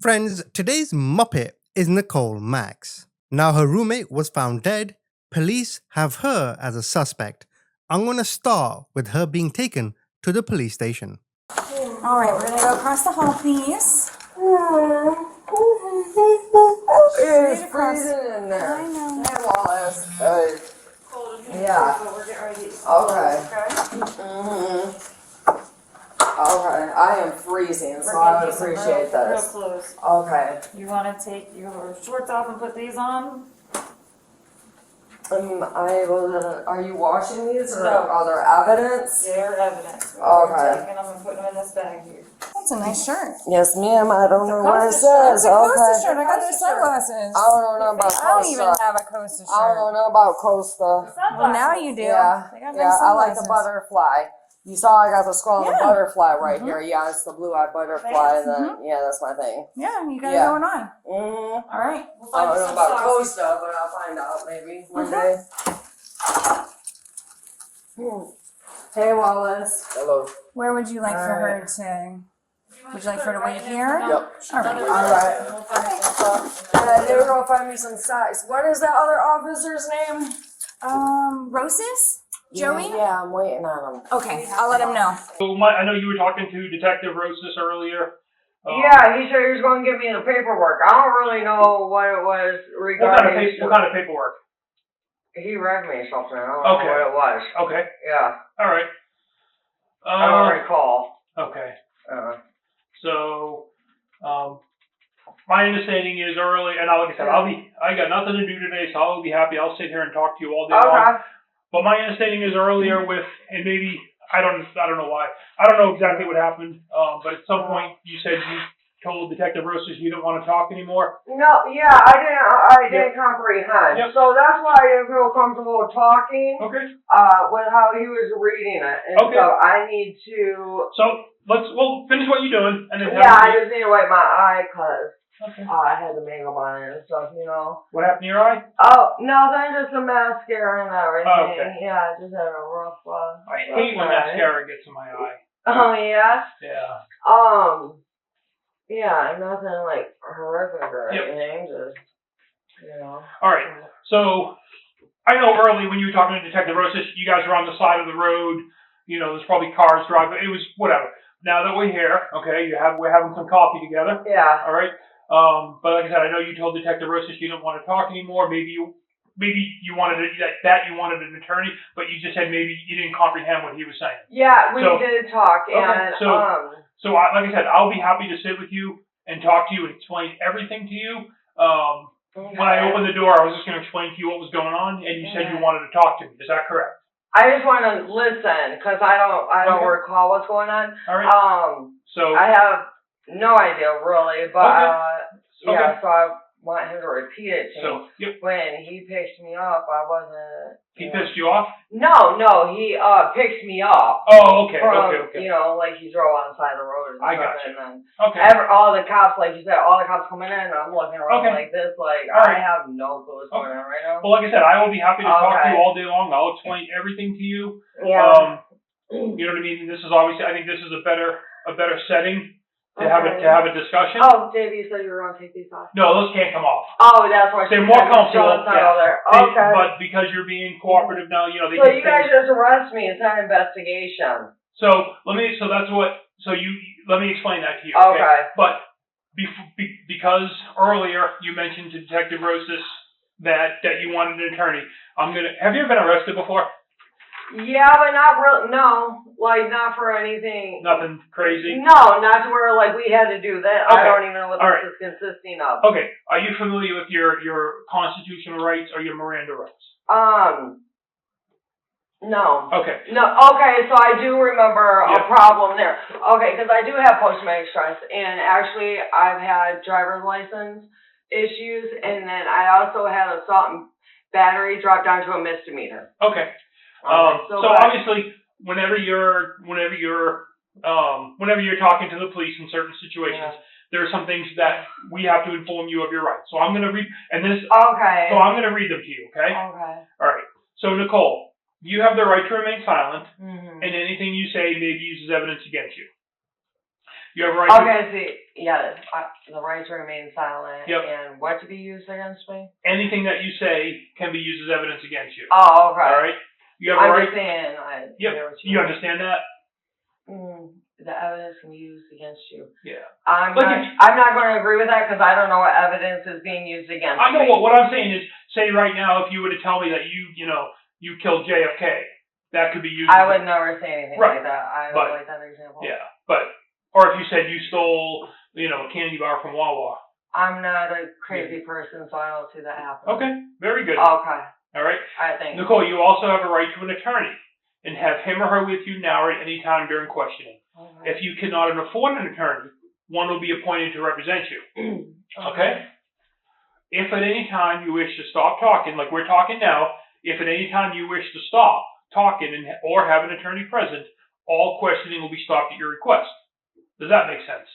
Friends, today's Muppet is Nichole Max. Now her roommate was found dead. Police have her as a suspect. I'm going to start with her being taken to the police station. All right, we're going to go across the hall, please. It's freezing in there. I know. Hey, Wallace. Yeah. Okay. Okay. I am freezing, so I would appreciate real this. clothes. Okay. You want to take your shorts off and put these on? Am I able to, are you washing these or No. are there evidence? They're evidence. Okay. We're taking them and putting them in this bag here. That's a nice shirt. Yes, ma'am. I don't know what it Costa says. It's a Costa Okay. shirt. I got their sunglasses. I don't know about I don't even Costa. have a Costa shirt. I don't know about Costa. Well, now you do. Yeah, They got yeah, nice I like the sunglasses. butterfly. You saw I got the skull and the Yeah. butterfly right here. Yeah, it's the blue-eyed butterfly. Yeah, that's my thing. Yeah, you got Yeah. it going on. Mm-hmm. All right. We'll I find don't you know some about socks. Costa, but I'll find out maybe one day. Hey, Wallace. Hello. Where would you like for her to? Would you like for her to wait here? Yep. All right. All right. We'll find you some socks. They were gonna find me some socks. What is that other officer's name? Roses? Joey? Yeah, I'm waiting on him. Okay, I'll let him know. So I know you were talking to Detective Rosis earlier. Yeah, he said he was going to give me the paperwork. I don't really know what it was regarding. What kind of paperwork? He read me something. I don't know Okay. what it was. Okay. Yeah, All right. I don't recall. Okay. So, my understanding is early, and like I said, I got nothing to do today, so I'll be happy. I'll sit here and talk to you all day long. Okay. But my understanding is earlier and maybe I don't know why. I don't know exactly what happened. But at some point you said you told Detective Rosis you didn't want to talk anymore. No, yeah, I didn't comprehend. Yep. So that's why I didn't feel comfortable talking. Okay. With how he was reading it, and Okay. so I need to. So we'll finish what you're doing, and then Yeah, I just need to wipe my eye because Okay. I had the makeup on and stuff, you know. What happened to your eye? Oh, nothing, just the mascara and everything. Oh, okay. Yeah, I just had a rough I hate when mascara gets in my eye. Oh, yeah? Yeah. Yeah, nothing like horrific or Yep. anything, just, you know. All right. So I know early when you were talking to Detective Rosis, you guys were on the side of the road. You know, there's probably cars driving. It was whatever. Now that we're here, okay, we're having some coffee together. Yeah. All right. But like I said, I know you told Detective Rosis you didn't want to talk anymore. Maybe you wanted you wanted an attorney, but you just said maybe you didn't comprehend what he was saying. Yeah, we So- did talk, Okay, and, So like I said, I'll be happy to sit with you and talk to you and explain everything to you. When I opened the door, I was just going to explain to you what was going on, and you said you wanted to talk to me. Is that correct? I just want to listen, because I don't Okay. recall what's going on. All right. So I have no idea, really, but, Okay. yeah, so I want him to repeat it to me. yep. When he picked me up, I wasn't... He pissed you off? No, he picked me up. Oh, okay, From, okay. you know, like he drove on the side of the road or something. I got you. And then Okay. all the cops, like you said, all the cops coming in, and I'm looking around Okay. like this, like, All right. I have no clue what's going on right now. Well, like I said, I will be happy to talk to Okay. you all day long. I'll explain everything to you. Yeah. You know what I mean? This is obviously, I think this is a better setting to Okay. have a discussion. Oh, Davey, you said you were going to take these off. No, those can't come off. Oh, that's why They're more comfortable. Over there. They- Okay. But because you're being cooperative now, you know, they So can you guys just arrest me. It's not an investigation. let me explain that to you. Okay. Okay. But because earlier you mentioned to Detective Rosis that you wanted an attorney, have you ever been arrested before? Yeah, but not real. No, like not for anything. Nothing crazy? No, not to where like we had to do that. Okay. I don't even know what All this right. is consisting of. Okay. Are you familiar with your constitutional rights or your Miranda rights? No. Okay. No, okay, so I do remember a problem there. Okay, because I do have post-traumatic stress, and actually I've had driver's license issues, and then I also had assault and battery dropped down to a misdemeanor. Okay. So obviously, whenever you're talking to the police in certain situations, there are some things that we have to inform you of your rights. So I'm going to read, and this, Okay. so I'm going to read them to you, okay? Okay. All right. So, Nichole, you have the right to remain silent, Mm-hmm. and anything you say may be used as evidence against you. You have a right Okay, see, yeah, the right to remain silent. Yep. And what to be used against me? anything that you say can be used as evidence against you. Oh, okay. All right? You have a I'm right. just saying, Yep. You understand that? The evidence can be used against you. Yeah. I'm Look, not going to agree with that because I don't know what evidence is being used against I know me. what I'm saying is, say right now, if you were to tell me that you killed JFK, that could be used. I would never say anything Right. like that. I But- don't like that example. Yeah, or if you said you stole, a candy bar from Wawa. I'm not a crazy person, so I don't see that happening. Okay, very good. Okay. All right. I think. Nichole, you also have a right to an attorney, and have him or her with you now or at any time during questioning. Okay. If you cannot afford an attorney, one will be appointed to represent you. Okay? If at any time you wish to stop talking, like we're talking now, if at any time you wish to stop talking or have an attorney present, all questioning will be stopped at your request. Does that make sense?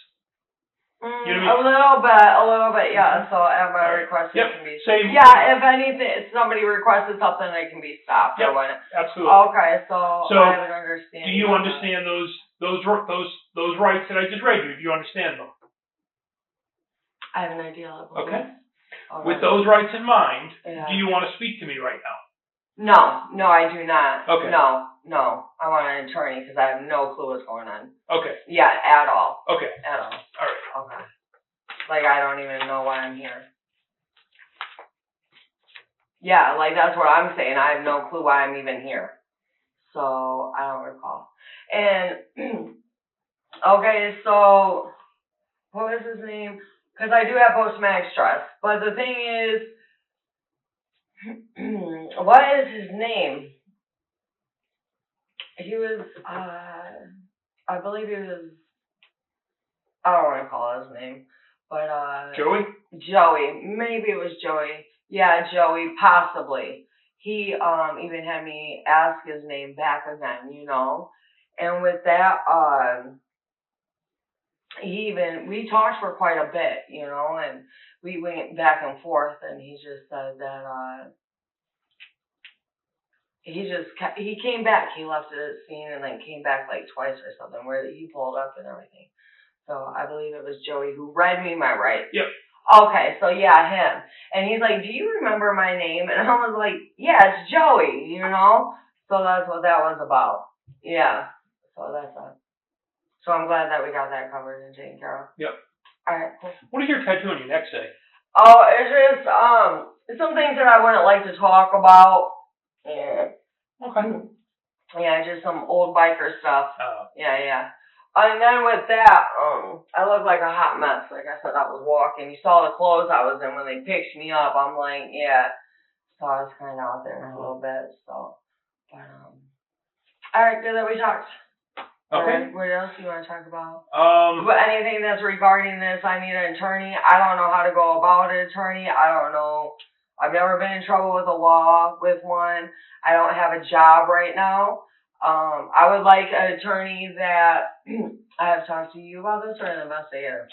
You know what A little bit, yeah. So at my request, Yep. it can be. Say- Yeah, if anything, if somebody requested something, it can be stopped Yep. or what. Absolutely. Okay, so So, I have an understanding. Do you of that. understand those rights that I just read you? Do you understand them? I have an idea of them. Okay. All With right. those rights in mind, Yeah. do you want to speak to me right now? No, I do not. Okay. No. I want an attorney because I have no clue what's going on. Okay. Yeah, at all. Okay. At all. All right. Okay. Like, I don't even know why I'm here. Yeah, like, that's what I'm saying. I have no clue why I'm even here. So, I don't recall. And, okay, so, what was his name? Because I do have post-traumatic stress. But the thing is, what is his name? He was, I believe he was, I don't want to call his name, but, Joey? Joey. Maybe it was Joey. Yeah, Joey, possibly. He, even had me ask his name back again, And with that, we talked for quite a bit, and we went back and forth, and he just said that, he came back. He left the scene and then came back like twice or something where he pulled up and everything. So I believe it was Joey who read me my rights. Yep. Okay, so yeah, him. And he's like, do you remember my name? And I was like, yeah, it's Joey, So that's what that was about. Yeah. So that's it. So I'm glad that we got that covered and taken care of. Yep. All right, cool. What does your tattoo on your neck say? Oh, it's just, some things that I wouldn't like to talk about. Yeah. Okay. Yeah, just some old biker stuff. Oh. Yeah. And then with that, I look like a hot mess. Like I said, I was walking. You saw the clothes I was in when they picked me up. I'm like, yeah. So I was kind of out there a little bit. So, but, all right, good that we talked. Okay. What else do you want to talk about? But Anything that's regarding this, I need an attorney. I don't know how to go about an attorney. I don't know. I've never been in trouble with the law with one. I don't have a job right now. I would like an attorney that I have talked to you about this or an investigator.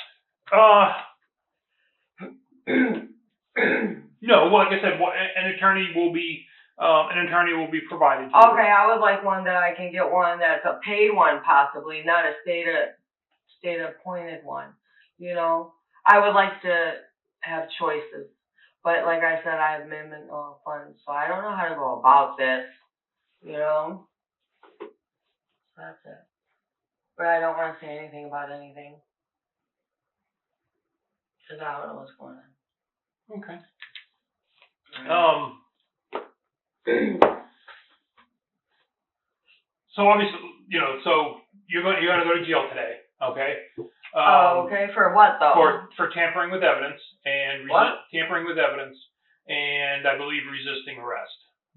No. Well, like I said, an attorney will be provided to you. Okay, I would like one that I can get one that's a paid one, possibly, not a state appointed one. I would like to have choices, but like I said, I have minimal funds, so I don't know how to go about this. That's it. But I don't want to say anything about anything because I don't know what's going on. Okay. So obviously, so you're going to go to jail today, okay? Okay. For what though? For tampering with evidence and tampering with evidence, and I believe resisting arrest.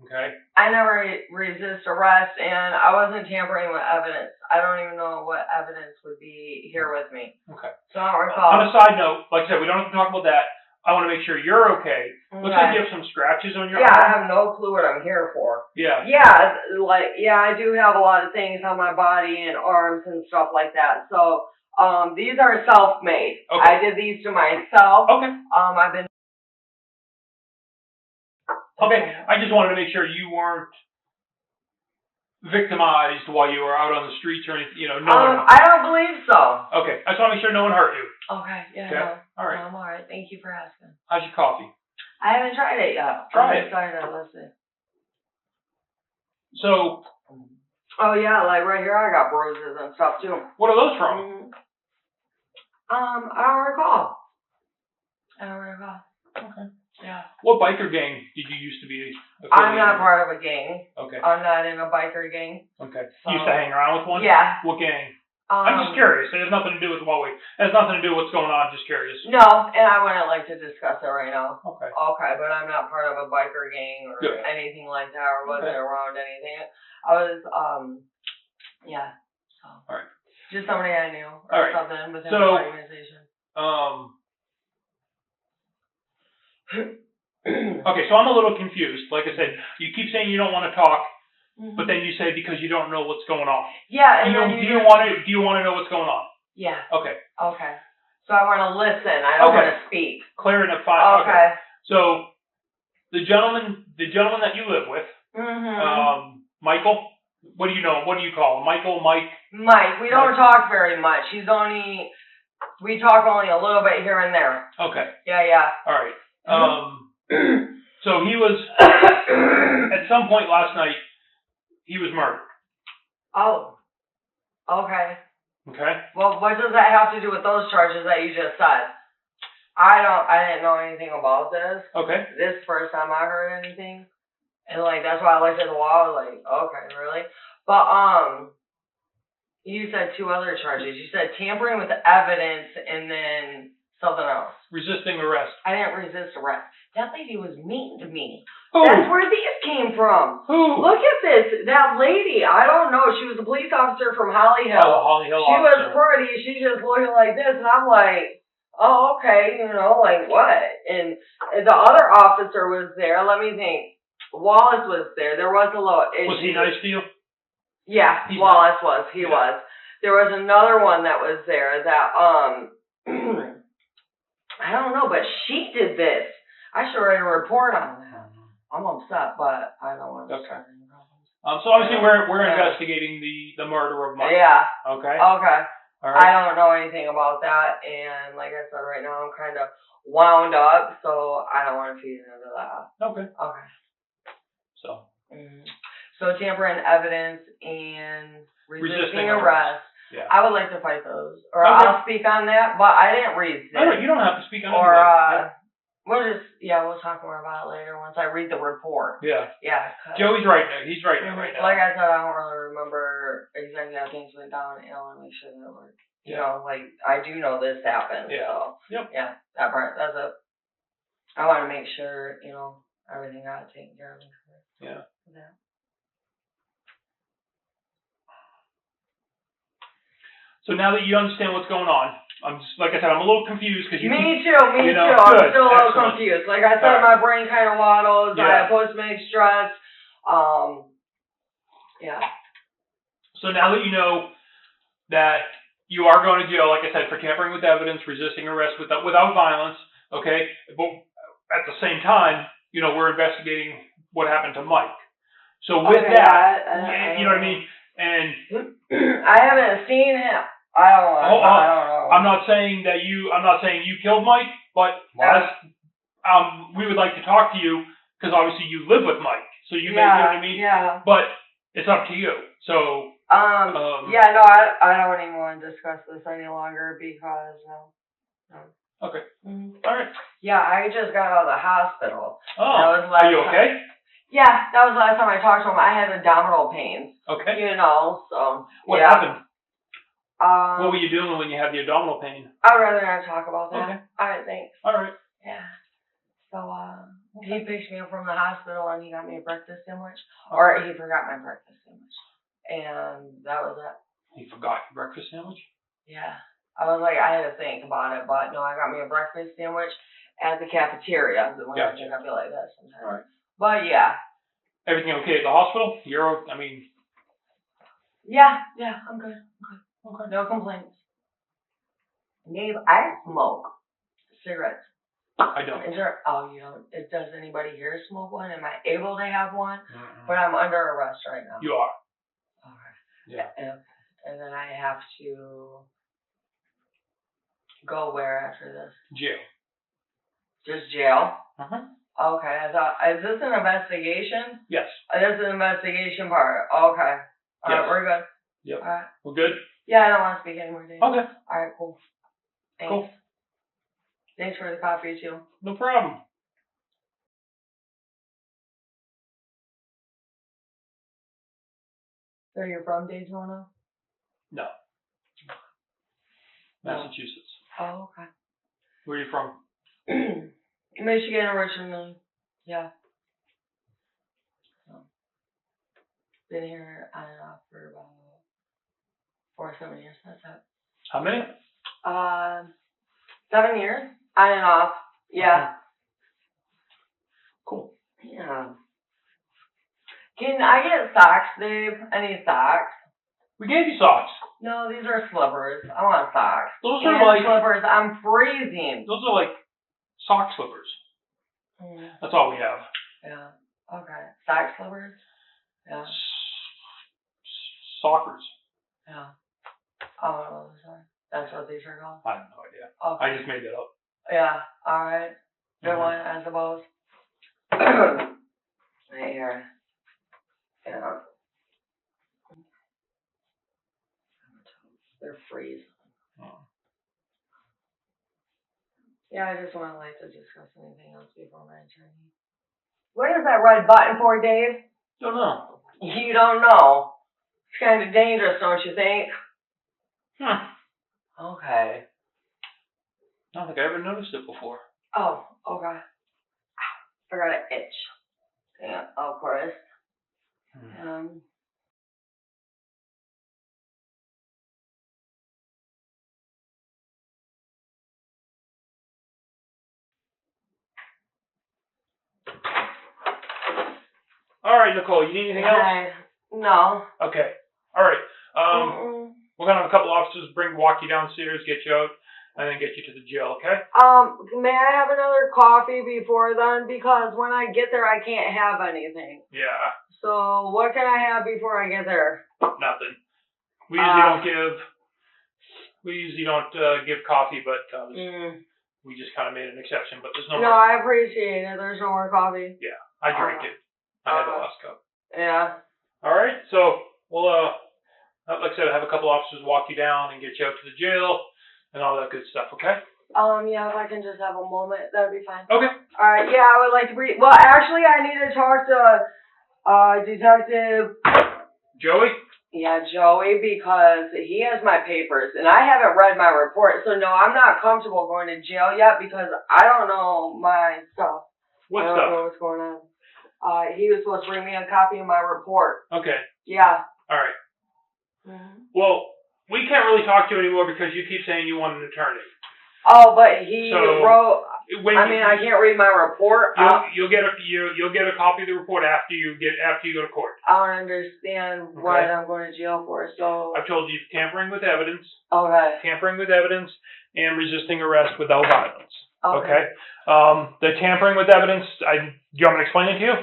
Okay. I never resist arrest, and I wasn't tampering with evidence. I don't even know what evidence would be here with me. Okay. So I don't recall. On a side note, like I said, we don't have to talk about that. I want to make sure you're okay. Looks like you have some scratches on your arm. I have no clue what I'm here for. Yeah. Yeah, I do have a lot of things on my body and arms and stuff like that. So, These are self-made. Okay. I did these to myself. Okay. I've been. Okay. I just wanted to make sure you weren't victimized while you were out on the streets or anything. You know, no one. I don't believe so. Okay. I just want to make sure no one hurt you. Okay. Yeah. Okay. No, All right. I'm all right. Thank you for asking. How's your coffee? I haven't tried it yet. Try I'm it. excited. Let's see. So, Oh yeah, like right here, I got bruises and stuff too. what are those from? I don't recall. Okay. Yeah. What biker gang did you used to be affiliated I'm not with? part of a gang. Okay. I'm not in a biker gang. Okay. So- You used to hang around with one? Yeah. What gang? I'm just curious. It has nothing to do with it has nothing to do with what's going on. Just curious. No, and I wouldn't like to discuss it right now. Okay. Okay, but I'm not part of a biker gang or Good. anything like that, or wasn't Okay. around anything. I was, yeah. So. All right. Just somebody I knew or All right. something within So, the organization. Okay, so I'm a little confused. Like I said, you keep saying you don't want to talk, Mhm. but then you say because you don't know what's going on. Yeah, Do and then you want to know what's going on? Yeah. Okay. Okay. So I want to listen. I don't Okay. want to speak. Clearing up fine. Okay. So the gentleman that you live with, Michael. What do you know? What do you call him? Michael, Mike. Mike, we don't talk very much. We talk only a little bit here and there. Okay. Yeah. All right. So he was at some point last night. He was murdered. Oh. Okay. Okay. Well, what does that have to do with those charges that you just said? I didn't know anything about this. Okay. This is the first time I heard anything. And like that's why I looked at the wall, like, okay, really? But you said two other charges. You said tampering with evidence and then something else. Resisting arrest. I didn't resist arrest. That lady was mean to me. Who? That's where these came from. Who? Look at this. That lady, I don't know. She was a police officer from Holly Hill. Oh, Holly Hill She was officer. pretty. She just looking like this, and I'm like, oh, okay, like what? And the other officer was there. Let me think. Wallace was there. There was a little issue. Was he nice to you? Yeah, He's Wallace was. He Yeah. was. There was another one that was there that I don't know, but she did this. I should write a report on that. I'm upset, but I don't want to Okay. start any problems. So obviously we're Yeah. investigating the murder of Mike. Yeah. Okay. Okay. All I right. don't know anything about that, and like I said, right now I'm kind of wound up, so I don't want to feed into that. Okay. Okay. So. So tampering evidence and resisting arrest. arrest. Yeah. I would like to fight those, or Okay. I'll speak on that, but I didn't resist. No, you don't have to speak on Or anything. we'll talk more about it later once I read the report. Yeah. Yeah. 'Cause- Joey's right now. He's right now. Right now. Like I said, I don't really remember exactly how things went down, and I want to make sure that we're, like I do know this happened. Yeah. So Yep. yeah, that part. That's it. I want to make sure everything got taken care of. Yeah. Yeah. So now that you understand what's going on, I'm just like I said, I'm a little confused because you. Me too. I'm good, still a little excellent. confused. Like I said, All right. my brain kind of waddles. I Yeah. have post-traumatic stress. Yeah. So now that you know that you are going to jail, like I said, for tampering with evidence, resisting arrest without violence, okay? But at the same time, we're investigating what happened to Mike. So with Okay, that, you know what I mean? And I haven't seen him. I don't know. I don't know. I'm not saying you killed Mike, but we would like to talk to you because obviously you live with Mike, so you may, you know what I mean? Yeah. But it's up to you. So. I don't even want to discuss this any longer because no. Okay. Mm-hmm. All right. Yeah, I just got out of the hospital. Oh, That was last are you okay? Yeah, that was the last time I talked to him. I had abdominal pains. Okay. So. What yeah. happened? What were you doing when you had the abdominal pain? I'd rather not talk about that. Okay. All right, thanks. All right. Yeah. So, he picked me up from the hospital and he got me a breakfast sandwich. Or he forgot my breakfast sandwich. And that was it. You forgot your breakfast sandwich? Yeah. I was like, I had to think about it, but no, I got me a breakfast sandwich at the cafeteria. The one I think I feel like that sometimes. All right. But yeah. Everything okay at the hospital? Yeah, I'm good. Okay. No complaints. Dave, I smoke cigarettes. I don't. Is there? Oh, you don't. Does anybody here smoke one? Am I able to have one? Mm-mm. But I'm under arrest right now. You are. Okay. Yeah. And then I have to go where after this? Jail. Just jail? Uh-huh. Okay. I thought, is this an investigation? Yes. This is an investigation part. Okay. All Yes. right, we're good. Yep. All right. We're good? Yeah, I don't want to speak anymore, Dave. Okay. All right, cool. Thanks. Cool. Thanks for the coffee, too. No problem. So you're from Daytona? No. Massachusetts. Oh, okay. Where are you from? Michigan originally. Yeah. So, been here on and off for about 4 or 7 years. That's it. How many? 7 years on and off. Yeah. Cool. Yeah. Can I get socks, Dave? Any socks? We gave you socks. No, these are slippers. I want socks. Those And are like slippers. I'm freezing. those are like sock slippers. Mm, That's all we have. yeah. Okay. Sock slippers? Yeah. Sockers. Yeah. Oh, sorry. That's what these are called? I have no idea. Okay. I just made that up. Yeah. All right. Good Mhm. one, I suppose. Right here. Yeah. They're freezing. Oh. Yeah, I just want to discuss anything else before my attorney. What is that red button for, Dave? Don't know. You don't know. It's kind of dangerous, don't you think? Okay. I don't think I ever noticed it before. Oh, okay. I got an itch. Yeah, of course. All right, Nicole. You need anything else? No. Okay. All right. Mm-mm. We're gonna have a couple officers walk you downstairs, get you out, and then get you to the jail. Okay? May I have another coffee before then? Because when I get there, I can't have anything. Yeah. So what can I have before I get there? Nothing. We usually don't give coffee, but we just kind of made an exception. But there's no. No, I appreciate it. There's no more coffee. Yeah, I drank it. I had the last cup. Yeah. All right, so we'll like I said, have a couple officers walk you down and get you out to the jail and all that good stuff. Okay? Yeah, if I can just have a moment, that'd be fine. Okay. All right. Yeah, I would like to brief. Well, actually, I need to talk to Detective Joey. Yeah, Joey, because he has my papers and I haven't read my report. So no, I'm not comfortable going to jail yet because I don't know my stuff. What I don't stuff? know what's going on. He was supposed to bring me a copy of my report. Okay. Yeah. All right. Mm-hmm. Well, we can't really talk to you anymore because you keep saying you want an attorney. Oh, but he wrote. I can't read my report. You'll get a copy of the report after you go to court. I don't understand what I'm going to jail for. So I've told you tampering with evidence. Okay. Tampering with evidence and resisting arrest without violence. Okay. The tampering with evidence. Do you want me to explain it to you?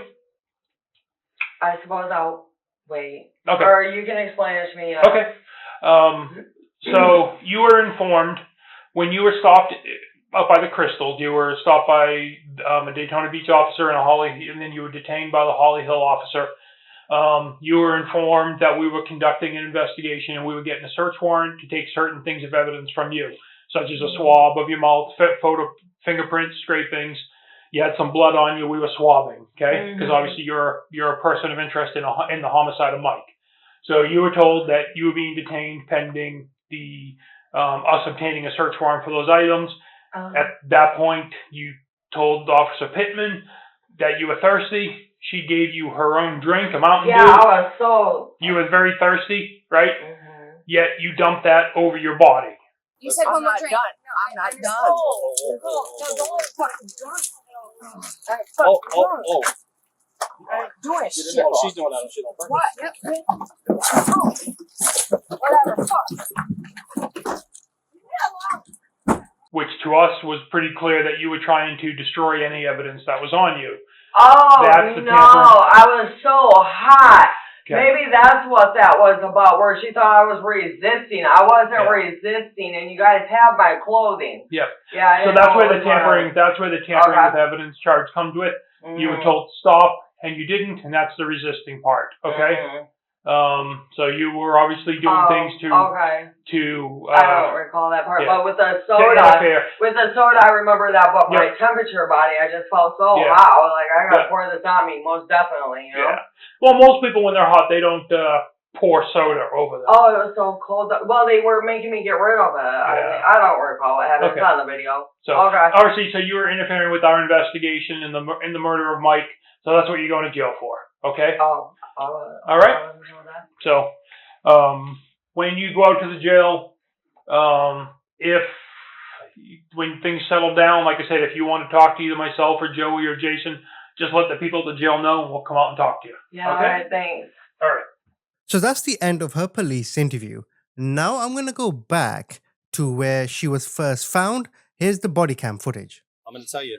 I suppose I'll wait. Okay. Or you can explain it to me. Okay. So you were informed when you were stopped up by the Crystals. You were stopped by a Daytona Beach officer and then you were detained by the Holly Hill officer. You were informed that we were conducting an investigation and we were getting a search warrant to take certain things of evidence from you, such as a swab of your mouth, photo, fingerprints, scrapings. You had some blood on you. We were swabbing, okay? Because obviously you're a person of interest in the homicide of Mike. So you were told that you were being detained pending the us obtaining a search warrant for those items. At that point, you told Officer Pittman that you were thirsty. She gave you her own drink, a Mountain Dew. Yeah, I was so. You were very thirsty, right? Mm-hmm. Yet you dumped that over your body. You said one more drink. Done. No, I'm not done. Nicole, no, don't let it fucking drunk. Oh. I'm doing You didn't shit. know she's doing that shit on purpose. What? Yep. Whatever. Fuck. to us was pretty clear that you were trying to destroy any evidence that was on you. Oh, That's the no, tampering. I was so hot. Okay. Maybe that's what that was about, where she thought I was resisting. I wasn't Yeah. resisting, and you guys have my clothing. Yep. Yeah. I So didn't that's know where it the was one of tampering. those. That's where the tampering Okay. with evidence charge comes with. You were Mhm. told to stop, and you didn't, and that's the resisting part. Okay. Mhm. So you were obviously doing things to Okay. to. I don't recall that part, yeah. but with the Yeah, soda, yeah, fair. with the soda, I remember that. But my Yep. temperature body, I just felt so Yeah. hot. I was like, I gotta Yeah. pour this on me, most definitely. You know. Yeah. Well, most people when they're hot, they don't pour soda over them. Oh, it was so cold. Well, they were making me get rid of it. Yeah. I don't recall what happened. Okay. It's on the video. So, Okay. RC, so you were interfering with our investigation in the murder of Mike. So that's what you're going to jail for. Okay. Oh. All right. So, when you go out to the jail, if when things settle down, like I said, if you want to talk to either myself or Joey or Jason, just let the people at the jail know, and we'll come out and talk to you. Yeah. Okay. All right. Thanks. All right. So that's the end of her police interview. Now I'm going to go back to where she was first found. Here's the body cam footage. I'm going to tell you,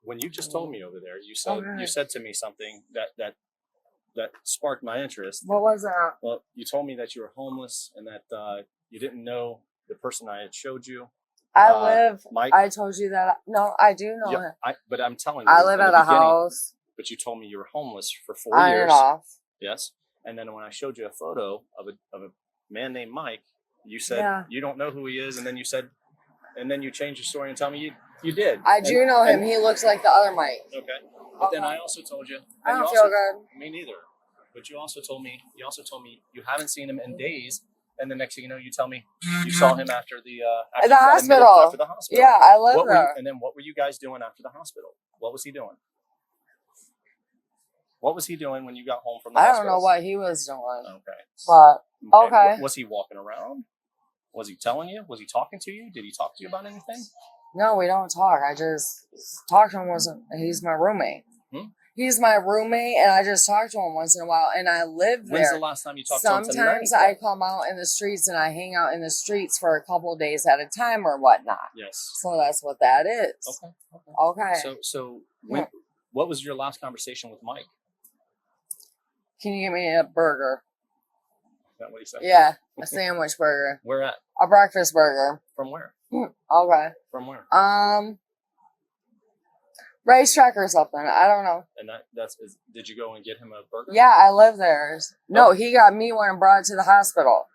when you just told me over there, you said Okay. you said to me something that sparked my interest. What was that? Well, you told me that you were homeless and that you didn't know the person I had showed you. I live. Mike. I told you that. No, I do know Yeah, him. but I'm telling you, I live in at the a beginning, house. But you told me you were homeless for 4 On years. and off. Yes, and then when I showed you a photo of a man named Mike, you said Yeah. you don't know who he is, and then you changed your story and tell me you did. I do know him. He looks like the other Mike. Okay, but then Okay. I also told you. I and don't you feel also- good. Me neither. But you also told me you haven't seen him in days, and the next thing you know, you tell me you saw him after the At the hospital. After the hospital. Yeah, I live What were there. and then what were you guys doing after the hospital? What was he doing? What was he doing when you got home from the I hospital? don't know what he was doing, Okay. but okay. Was he walking around? Was he telling you? Was he talking to you? Did he talk to you about anything? no, we don't talk. I just talk to him. He's my roommate. Hmm? He's my roommate, and I just talk to him once in a while. And I live When's there. the last time you talked to him? Sometimes Tonight? I come out in the streets and I hang out in the streets for a couple of days at a time or whatnot. Yes. So that's what that is. Okay. Okay. So what was your last conversation with Mike? Can you give me a burger? Is that what he said? Yeah, a sandwich burger, Where at? a breakfast burger. From where? Okay. From where? Racetrack or something. I don't know. And did you go and get him a burger? Yeah, I live there. No, he got me one and brought it to the hospital.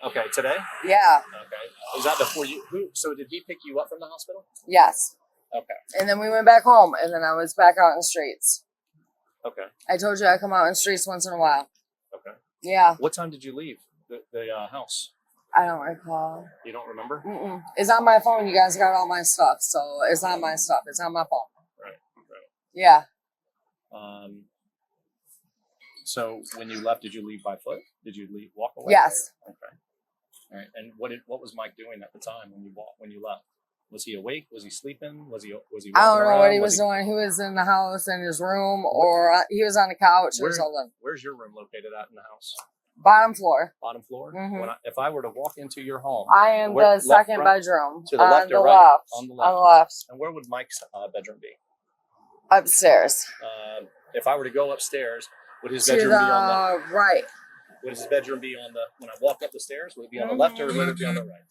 Okay, today? Yeah. Okay. Is that before you so did he pick you up from the hospital? Yes. Okay. And then we went back home, and then I was back out in the streets. Okay. I told you I come out in the streets once in a while. Okay. Yeah. What time did you leave the house? I don't recall. You don't remember? Mm-mm. It's on my phone. You guys got all my stuff, so it's on my stuff. It's on my phone. Right. Yeah. So when you left, did you leave by foot? Did you walk away? Yes. Okay. All right. And what was Mike doing at the time when you left? Was he awake? Was he sleeping? Was he? I walking don't know what around? he was doing. He was in the house in his room, or he was on the couch or something. Where's your room located at in the house? Bottom floor. Bottom floor. Mhm. If I were to walk into your home, I am the second bedroom. To the left on or the right? left. On the On the left. And where would Mike's bedroom be? Upstairs. If I were to go upstairs, would his To bedroom the be on the right. Would his bedroom be on the when I walk up the stairs? Would it be on the left or would it be on the right?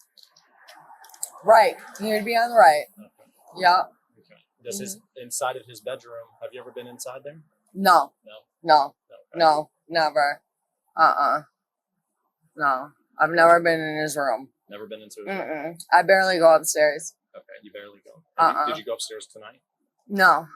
Right. He would be on the right. Okay. Yeah. Okay. Does his inside of his bedroom? Have you ever been inside there? No. No. No. Okay. No. Never. No. I've never been in his room. Never been into his room. Mm-mm. I barely go upstairs. Okay, you barely go. Uh-uh. Did you go upstairs tonight? No.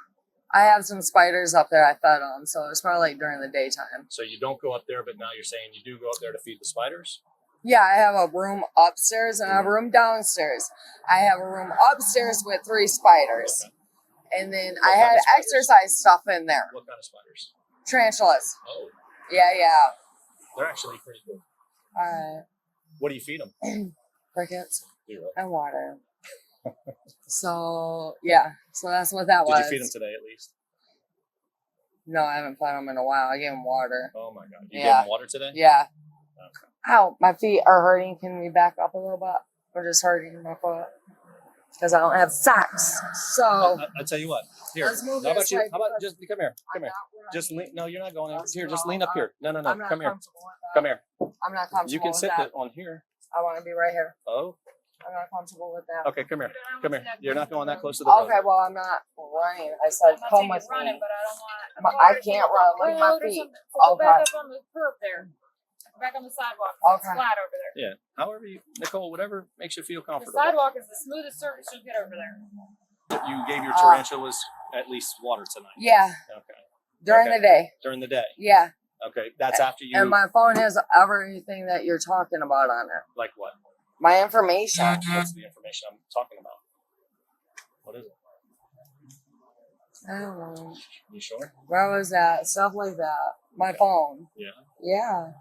I have some spiders up there I fed them, so it's probably like during the daytime. So you don't go up there, but now you're saying you do go up there to feed the spiders? Yeah, I have a room upstairs and I have a room downstairs. I have a room upstairs with 3 spiders. Okay. And then What I kind had of spiders? exercise stuff in there. What kind of spiders? Tarantulas. Oh, Yeah. they're actually pretty cool. Alright. What do you feed them? Crickets Do you really? and water. So, yeah. So that's what that was. Did you feed them today at least? No, I haven't fed them in a while. I gave them water. Oh my God. You Yeah. gave them water today? Yeah. Okay. Ow, my feet are hurting. Can we back up a little bit? Or just hurting my foot? because I don't have sex. So I tell you what. Here. let's move How about this you? way How about because just come here? Come I'm here. not running. Just lean. No, you're not going in. That's Here, just no, lean up here. No, I'm come not here. comfortable with that. Come here. I'm not comfortable You can with sit that. on here. I want to be right here. Oh, I'm not comfortable with that. okay. Come here. Come here. You're not going that close to the road. Okay, well, I'm not running. I said, come with running, me. but I don't want. I can't run. Look at my feet. So go back Okay. up on the curb there. Back on the sidewalk. Okay. It's flat over there. Yeah. However you, Nichole, whatever makes you feel The comfortable. sidewalk is the smoothest surface you'll get over there. You gave your tarantulas at least water tonight. Yeah, Okay. during Okay. the day. During the day. Yeah. Okay. That's after you. And my phone has everything that you're talking about on it. Like what? My information. What's the information I'm talking about? What is it? I don't know. You sure? Where was that? Stuff like that. My phone. Yeah. Yeah.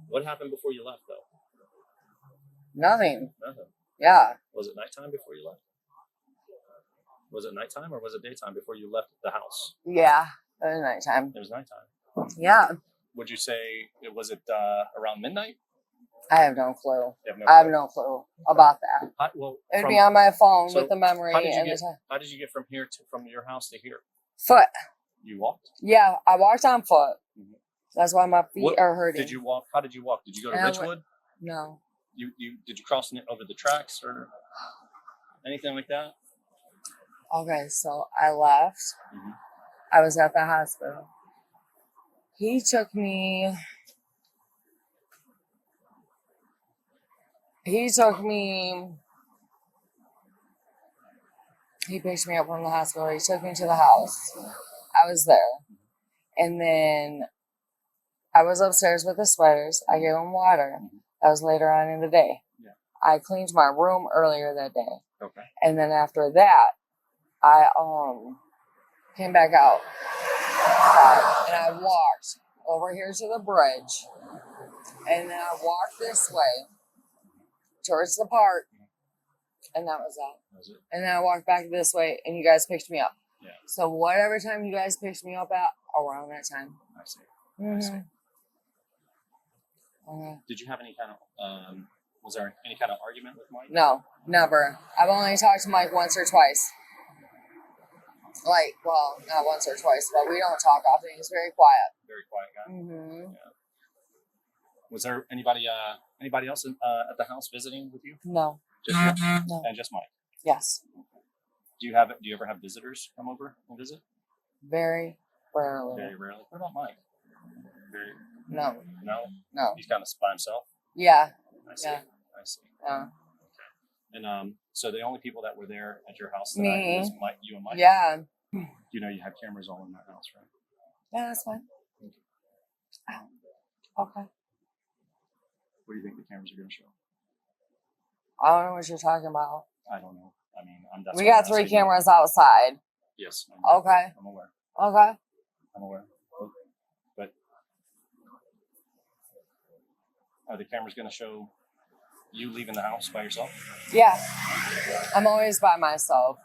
What happened before you left, though? Nothing. Nothing. Yeah. Was it nighttime before you left? Was it nighttime or was it daytime before you left the house? Yeah. It was nighttime. It was nighttime. Yeah. Would you say was it around midnight? I have no clue. You have no I have clue. no clue about that. Well, It'd be on my phone so with the memory how did you and get? the time. How did you get from here to from your house to here? Foot. You walked. Yeah, I walked on foot. Mhm. That's why my feet What- are hurting. Did you walk? How did you walk? Did you go to And I went- Ridgewood? No. You did you cross over the tracks or anything like that? Okay, so I left. Mhm. I was at the hospital. He took me. He picked me up from the hospital. He took me to the house. I was there. And then I was upstairs with the spiders. I gave them water. That was later on in the day. Yeah. I cleaned my room earlier that day. Okay. And then after that, I came back out. And I walked over here to the bridge. And then I walked this way towards the park. And that was that. That was it. And then I walked back this way and you guys picked me up. Yeah. So whatever time you guys picked me up at, around that time. I see. Mm-hmm. Okay. Did you have any kind of was there any kind of argument with Mike? No, never. I've only talked to Mike once or twice. Like, well, not once or twice, but we don't talk often. He's very quiet. Very quiet guy. Mm-hmm. Was there anybody else at the house visiting with you? No. Just you? No. And just Mike. Yes. Do you ever have visitors come over and visit? Very rarely. Very rarely. What about Mike? Very No. no. He's kind of by himself. Yeah. I see. Yeah. I see. Yeah. And so the only people that were there at your house Me. tonight was Mike, you and Mike. Yeah. You know you have cameras all in that house, right? Yeah, that's fine. Ow. Okay. What do you think the cameras are going to show? I don't know what you're talking about. I don't know. I mean, We got 3 cameras outside. Yes. Okay. I'm aware. Okay. I'm aware. But are the cameras going to show you leaving the house by yourself? Yeah. I'm always by myself.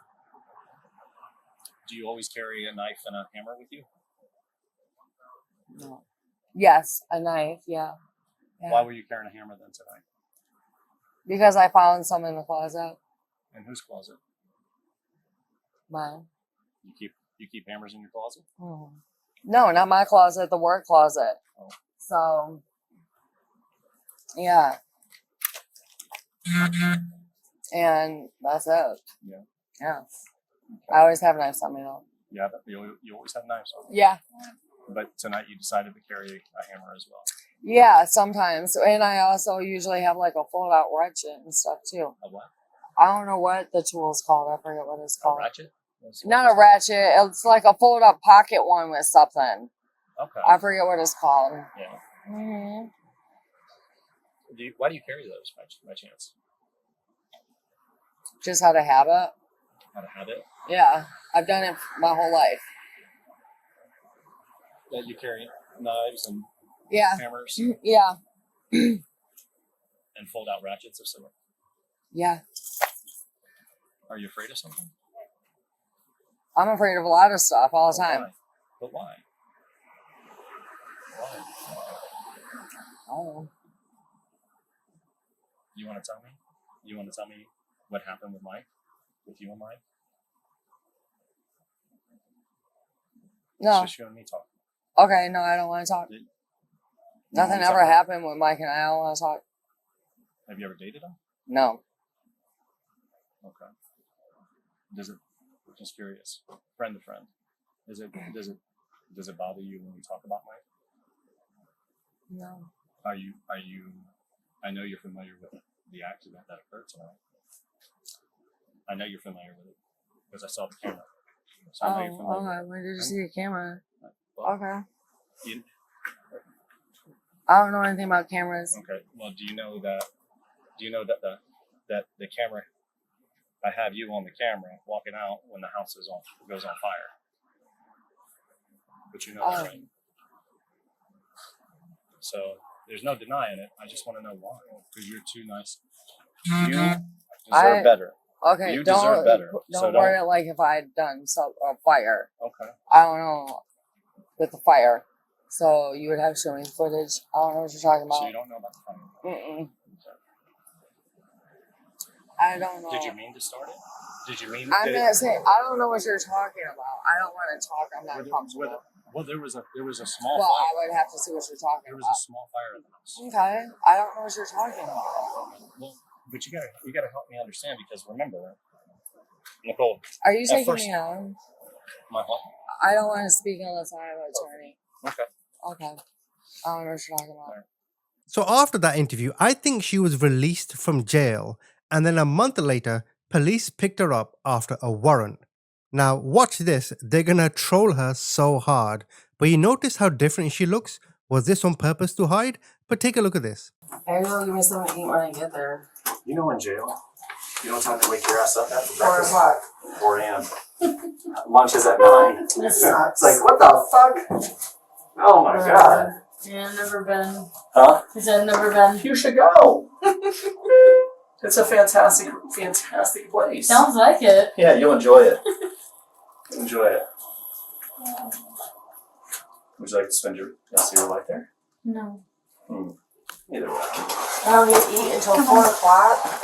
Do you always carry a knife and a hammer with you? No. Yes, a knife. Yeah. Why were you carrying a hammer then tonight? Because I found some in the closet. In whose closet? Mine. You keep hammers in your closet? No, not my closet. The work closet. Oh. So. Yeah. And that's it. Yeah. Yeah. I always have knives on me though. Yeah, but you always have knives on. Yeah. But tonight you decided to carry a hammer as well. Yeah, sometimes. And I also usually have like a fold out ratchet and stuff too. A what? I don't know what the tool's called. I forget what it's A called. ratchet? Not a ratchet. It's like a fold up pocket one with something. Okay. I forget what it's called. Yeah. Hmm. Why do you carry those by chance? Just how to have it. Out of habit? Yeah, I've done it my whole life. That you carry knives and Yeah. hammers Yeah. and fold out ratchets of similar. Yeah. Are you afraid of something? I'm afraid of a lot of stuff all the time. Why? But why? Why? Oh. You want to tell me? You want to tell me what happened with Mike? with you and Mike? No. It's just you and me talking. Okay, no, I don't want to talk. You Nothing wanna ever talk? happened with Mike and I don't want to talk. Have you ever dated him? No. Okay. Does it? I'm just curious. Friend to friend. Does it bother you when we talk about Mike? No. Are you? I know you're familiar with the accident that occurred tonight. I know you're familiar with it because I saw the camera. So I know you're familiar. Okay. When did you see the camera? Well, Okay. you, I don't know anything about cameras. okay. Well, do you know that the camera? I have you on the camera walking out when the house goes on fire. But you know that, right? So there's no denying it. I just want to know why. Because you're too nice. You deserve better. Okay, You don't deserve better. Don't So word it like if I had done a fire. Okay. I don't know with the fire. So you would have to show me footage. I don't know what you're talking about. So you don't know about the fire. I don't know. Did you mean to start it? Did you mean? I'm not saying I don't know what you're talking about. I don't want to talk. I'm not comfortable. Well, there was a small Well, I fire. would have to see what you're talking There was about. a small fire in the house. Okay, I don't know what you're talking about. Well, but you gotta help me understand because remember, Nichole. Are you At taking first- me on? My what? I don't want to speak unless I have an attorney. Okay. Okay. I don't know what you're talking about. So after that interview, I think she was released from jail, and then a month later, police picked her up after a warrant. Now, watch this. They're gonna troll her so hard. But you notice how different she looks? Was this on purpose to hide? But take a look at this. Maybe they'll give me something to eat when I get there. You know, in jail, you know what time they wake your ass up at for 4 breakfast? o'clock. 4 a.m. Lunch is at 9. This sucks. It's like, what the fuck? Oh my god. Yeah, never been. Huh? He said never been. You should go. It's a fantastic place. Sounds like it. Yeah, you'll enjoy it. Enjoy it. Would you like to spend your rest of your life there? No. Either way. I don't get to eat until 4 o'clock.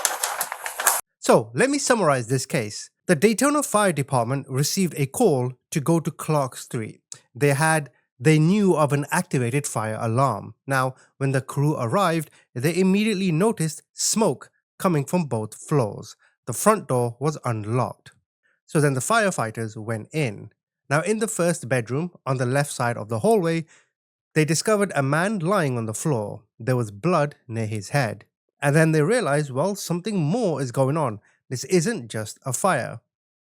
So, let me summarize this case. The Daytona Fire Department received a call to go to Clark Street. They knew of an activated fire alarm. Now, when the crew arrived, they immediately noticed smoke coming from both floors. The front door was unlocked. So then the firefighters went in. Now, in the first bedroom, on the left side of the hallway, they discovered a man lying on the floor. There was blood near his head. And then they realized, well, something more is going on. This isn't just a fire.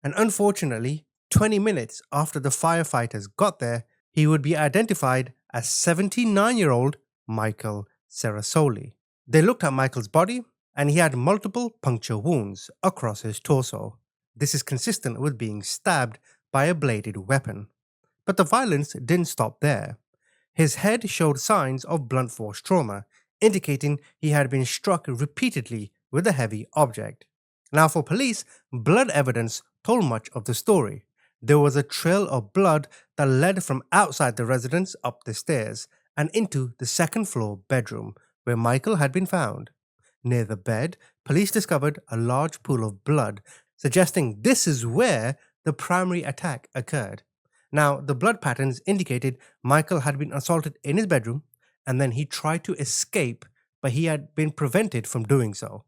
And unfortunately, 20 minutes after the firefighters got there, he would be identified as 79-year-old Michael Cerasoli. They looked at Michael's body, and he had multiple puncture wounds across his torso. This is consistent with being stabbed by a bladed weapon. But the violence didn't stop there. His head showed signs of blunt force trauma, indicating he had been struck repeatedly with a heavy object. Now, for police, blood evidence told much of the story. There was a trail of blood that led from outside the residence up the stairs and into the second floor bedroom where Michael had been found. Near the bed, police discovered a large pool of blood, suggesting this is where the primary attack occurred. Now, the blood patterns indicated Michael had been assaulted in his bedroom, and then he tried to escape, but he had been prevented from doing so.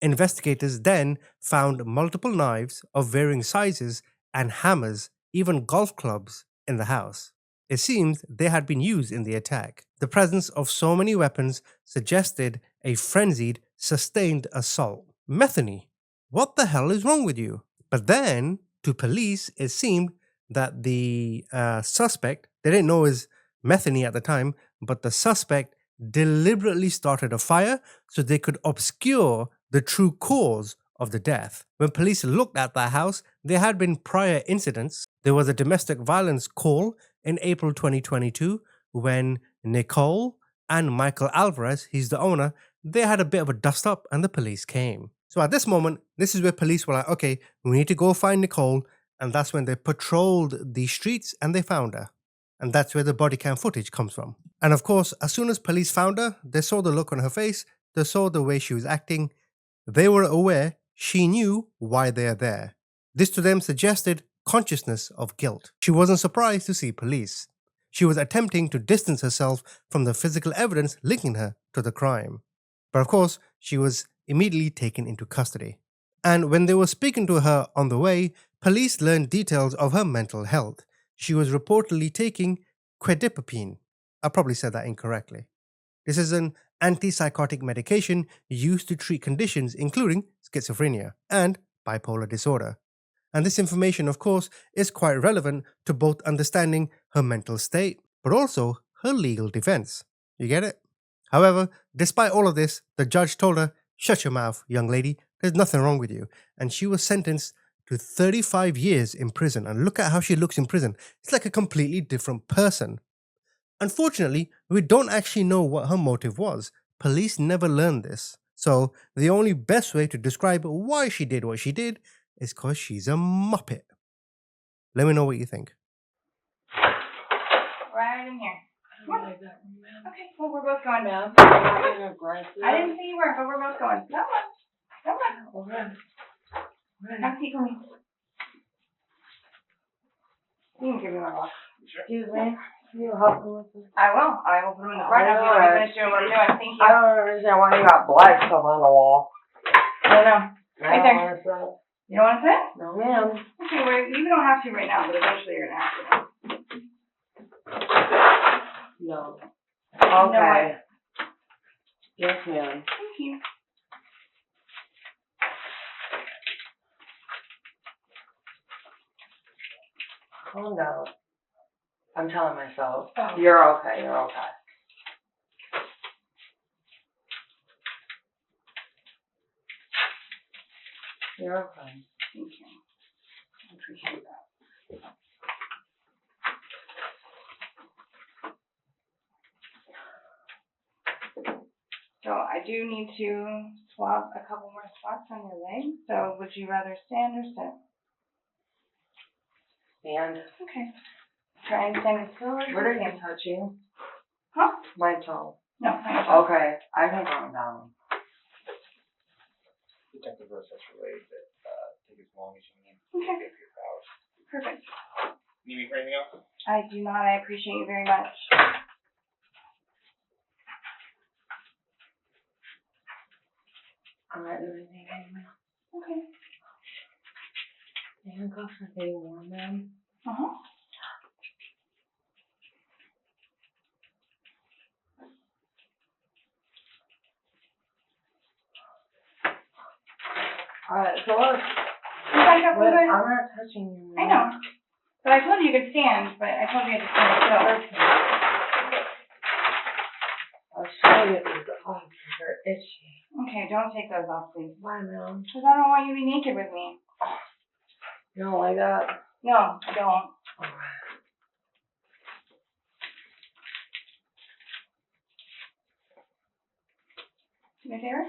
Investigators then found multiple knives of varying sizes and hammers, even golf clubs, in the house. It seems they had been used in the attack. The presence of so many weapons suggested a frenzied, sustained assault. Methany, what the hell is wrong with you? But then, to police, it seemed that the suspect, they didn't know it was Methany at the time, but the suspect deliberately started a fire so they could obscure the true cause of the death. When police looked at the house, there had been prior incidents. There was a domestic violence call in April 2022 when Nichole and Michael Alvarez, he's the owner, they had a bit of a dust up and the police came. So at this moment, this is where police were like, okay, we need to go find Nichole, and that's when they patrolled the streets and they found her. And that's where the body cam footage comes from. And of course, as soon as police found her, they saw the look on her face, they saw the way she was acting, they were aware she knew why they are there. This to them suggested consciousness of guilt. She wasn't surprised to see police. She was attempting to distance herself from the physical evidence linking her to the crime. But of course, she was immediately taken into custody. And when they were speaking to her on the way, police learned details of her mental health. She was reportedly taking quetiapine. I probably said that incorrectly. This is an antipsychotic medication used to treat conditions including schizophrenia and bipolar disorder. And this information, of course, is quite relevant to both understanding her mental state, but also her legal defense. You get it? However, despite all of this, the judge told her, "Shut your mouth, young lady, there's nothing wrong with you." And she was sentenced to 35 years in prison. And look at how she looks in prison. It's like a completely different person. Unfortunately, we don't actually know what her motive was. Police never learned this. So the only best way to describe why she did what she did is because she's a muppet. Let me know what you think. Right in here. I like that, ma'am. Okay, well, we're both going. Ma'am, I'm not being aggressive. I didn't say you were, but we're both going. Come on. Come on. Okay. Have a seat for me. You can give me my box. Excuse me. Can you help me with this? I will. I will put them in the front after you let me finish doing what I'm doing. Thank you. I don't understand why you got black stuff on the wall. I don't know. I Right don't there. want to say. You don't want to sit? No, ma'am. Okay, well, you don't have to right now, but eventually you're going to have to. No. No, Okay. Yes, ma'am. Thank you. Calm down. I'm telling myself. Oh. You're okay. You're okay. You're okay. Thank you. I appreciate that. So I do need to swab a couple more spots on your leg. So would you rather stand or sit? And Okay. Try and stand as still as you where did can. you touch you? Huh? My toe. No, not your Okay. I can calm down. Detective Rosas related that take as long as you need Okay. to get your powers. Perfect. Need me for anything else? I do not. I appreciate you very much. I'm not doing anything anymore. Okay. The handcuffs are getting warm, ma'am. Uh-huh. Alright, so look. You back up a little bit? I'm not touching you. I know. But I told you you could stand, but I told you you had to stand still. I'll show you these off. They're itchy. Okay, don't take those off, please. Why, ma'am? Because I don't want you to be naked with me. You don't like that? No, I don't. Okay. Do me a favor?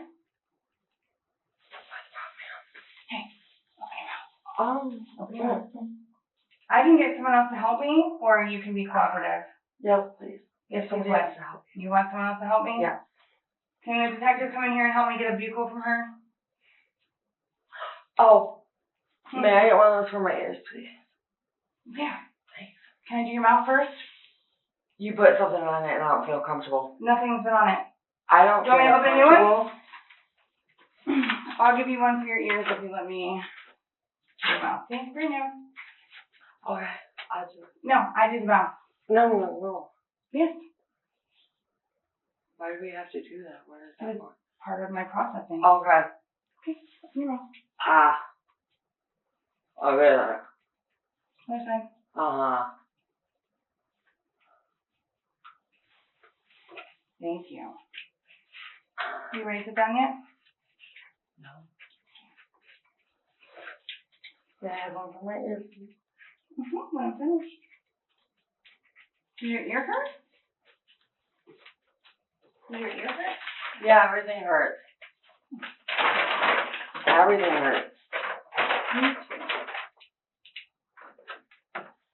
Hey, open your mouth. Okay. I can get someone else to help me, or you can be cooperative. Yes, please. Yes, Somebody please. has to help You want someone else to help me? Yeah. Can the detective come in here and help me get a buccal from her? Oh, may I get one of those for my ears, please? Yeah. Thanks. Can I do your mouth first? You put something on it and I don't feel comfortable. Nothing's been on it. I don't Do you want me to feel open a new one? comfortable. I'll give you one for your ears if you let me do your mouth. See, it's brand new. Okay. I just. No, I do the mouth. No. Yes. Why do we have to do that? What is that for? Part of my processing. Okay. Okay, open your mouth. Ah. Okay. Other side. Uh-huh. Thank you. You ready to sit down yet? No. May I have one for my ears, please? When I'm finished. Does your ear hurt? Does your ear hurt? Yeah, everything hurts. Everything hurts. Me too.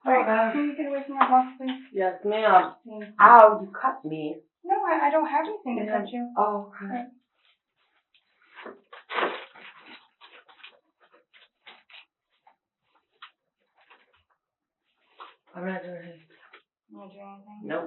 Alright, can you get away from my box, please? Yes, ma'am. Thank you. Ow, you cut me. No, I don't have anything to touch you. Oh, okay. I'm not doing anything. You want to do anything? Nope.